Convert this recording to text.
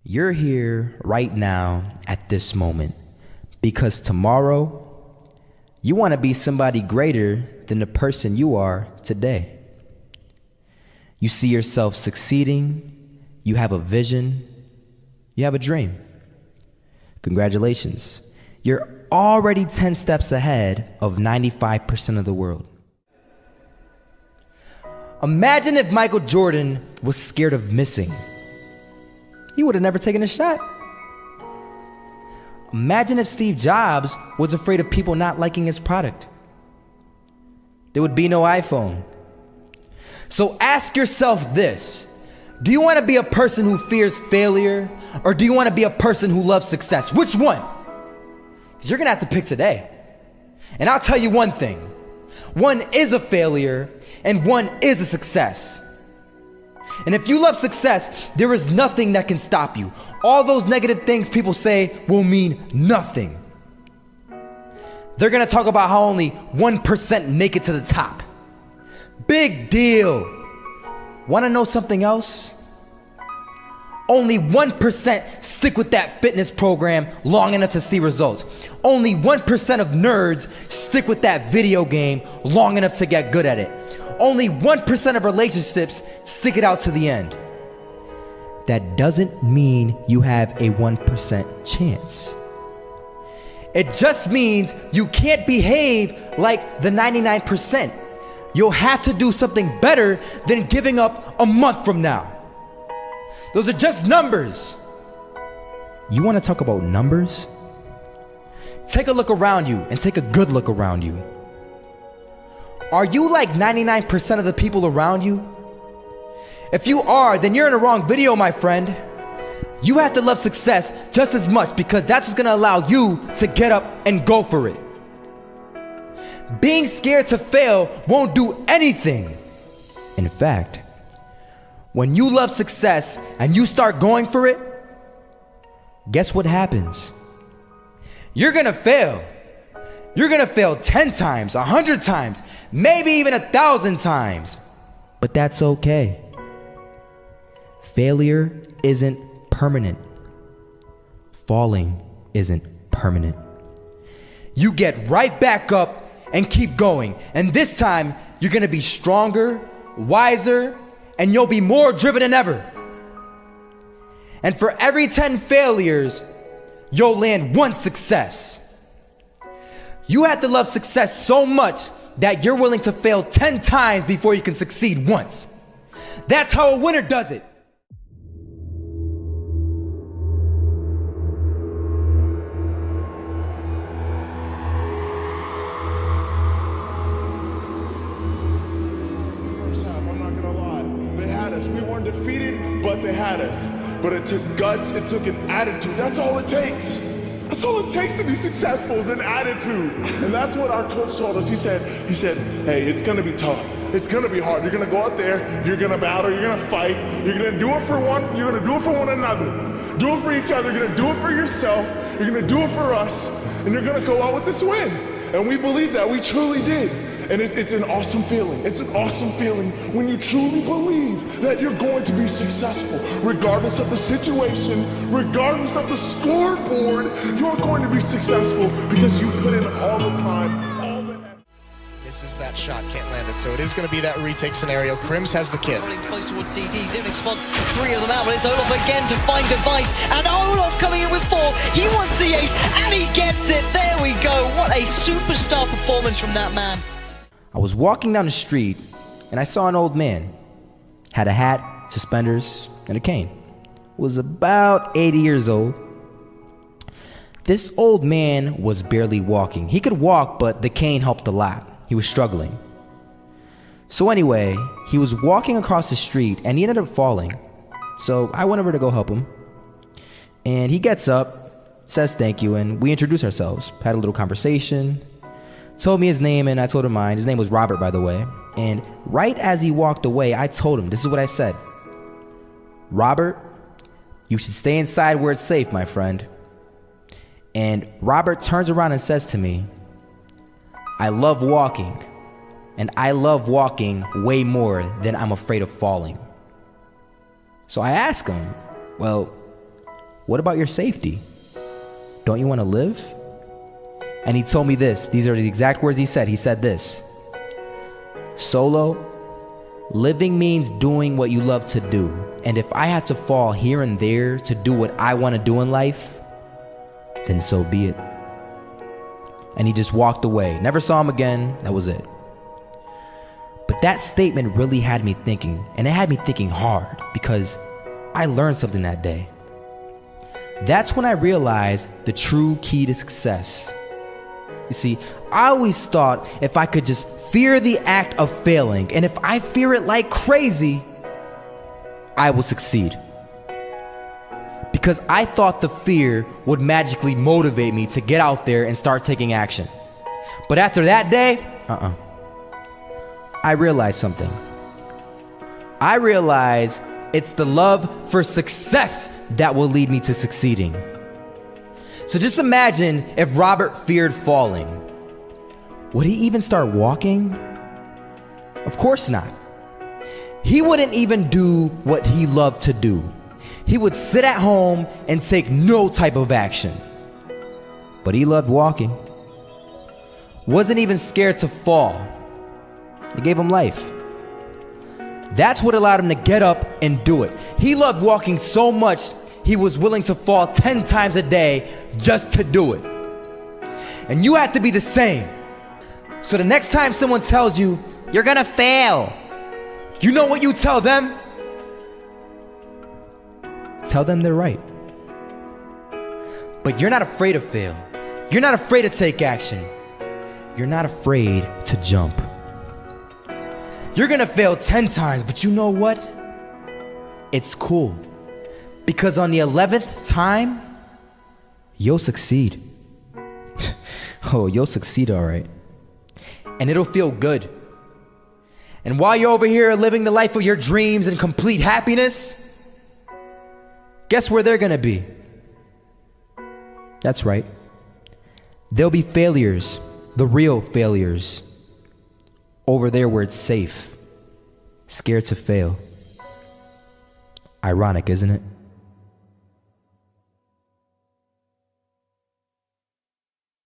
You're here right now at this moment because tomorrow you want to be somebody greater than the person you are today. You see yourself succeeding, you have a vision, you have a dream. Congratulations. You're already 10 steps ahead of 95% of the world. Imagine if Michael Jordan was scared of missing. He would have never taken a shot. Imagine if Steve Jobs was afraid of people not liking his product. There would be no iPhone. So ask yourself this: do you want to be a person who fears failure, or do you want to be a person who loves success? Which one? Because you're gonna have to pick today. And I'll tell you one thing: one is a failure and one is a success. And if you love success, there is nothing that can stop you. All those negative things people say will mean nothing. They're gonna talk about how only 1% make it to the top. Big deal. Wanna know something else? Only 1% stick with that fitness program long enough to see results. Only 1% of nerds stick with that video game long enough to get good at it. Only 1% of relationships stick it out to the end. That doesn't mean you have a 1% chance. It just means you can't behave like the 99%. You'll have to do something better than giving up a month from now. Those are just numbers. You want to talk about numbers? Take a look around you and take a good look around you. Are you like 99% of the people around you? If you are, then you're in the wrong video, my friend. You have to love success just as much, because that's what's gonna allow you to get up and go for it. Being scared to fail won't do anything. In fact, when you love success and you start going for it, guess what happens? You're gonna fail. You're gonna fail 10 times, 100 times, maybe even 1,000 times. But that's okay. Failure isn't permanent. Falling isn't permanent. You get right back up and keep going. And this time, you're gonna be stronger, wiser, and you'll be more driven than ever. And for every 10 failures, you'll land one success. You have to love success so much that you're willing to fail 10 times before you can succeed once. That's how a winner does it. First half, I'm not gonna lie. They had us. We weren't defeated, but they had us. But it took guts, it took an attitude. That's all it takes. That's all it takes to be successful, is an attitude. And that's what our coach told us. He said, hey, it's gonna be tough. It's gonna be hard. You're gonna go out there, you're gonna battle, you're gonna fight, you're gonna do it for one, you're gonna do it for one another. Do it for each other, you're gonna do it for yourself, you're gonna do it for us, and you're gonna go out with this win. And we believe that, we truly did. And it's an awesome feeling. It's an awesome feeling when you truly believe that you're going to be successful. Regardless of the situation, regardless of the scoreboard, you're going to be successful because you put in all the time, all the effort. Misses that shot, can't land it. So it is going to be that retake scenario. Krims has the kid. Running close towards CT, Zivnik spots 3 of them out, but it's Olaf again to find Device, and Olaf coming in with 4. He wants the ace, and he gets it. There we go. What a superstar performance from that man. I was walking down the street and I saw an old man. Had a hat, suspenders, and a cane. Was about 80 years old. This old man was barely walking. He could walk, but the cane helped a lot. He was struggling. So anyway, he was walking across the street and he ended up falling. So I went over to go help him. And he gets up, says thank you, and we introduced ourselves. Had a little conversation. Told me his name and I told him mine. His name was Robert, by the way. And right as he walked away, I told him, this is what I said: Robert, you should stay inside where it's safe, my friend. And Robert turns around and says to me, I love walking, and I love walking way more than I'm afraid of falling. So I ask him, well, What about your safety? Don't you want to live? And he told me this. These are the exact words he said. He said this: Solo, living means doing what you love to do. And if I had to fall here and there to do what I want to do in life, then so be it. And he just walked away. Never saw him again. That was it. But that statement really had me thinking, and it had me thinking hard, because I learned something that day. That's when I realized the true key to success. You see, I always thought if I could just fear the act of failing, and if I fear it like crazy, I will succeed. Because I thought the fear would magically motivate me to get out there and start taking action. But after that day, I realized something. I realized it's the love for success that will lead me to succeeding. So just imagine if Robert feared falling. Would he even start walking? Of course not. He wouldn't even do what he loved to do. He would sit at home and take no type of action. But he loved walking. Wasn't even scared to fall. It gave him life. That's what allowed him to get up and do it. He loved walking so much, he was willing to fall 10 times a day just to do it. And you have to be the same. So the next time someone tells you, you're gonna fail, you know what you tell them? Tell them they're right. But you're not afraid to fail. You're not afraid to take action. You're not afraid to jump. You're gonna fail 10 times, but you know what? It's cool. Because on the 11th time, you'll succeed. Oh, you'll succeed, all right. And it'll feel good. And while you're over here living the life of your dreams and complete happiness, guess where they're gonna be? That's right. They'll be failures, the real failures. Over there where it's safe, scared to fail. Ironic, isn't it?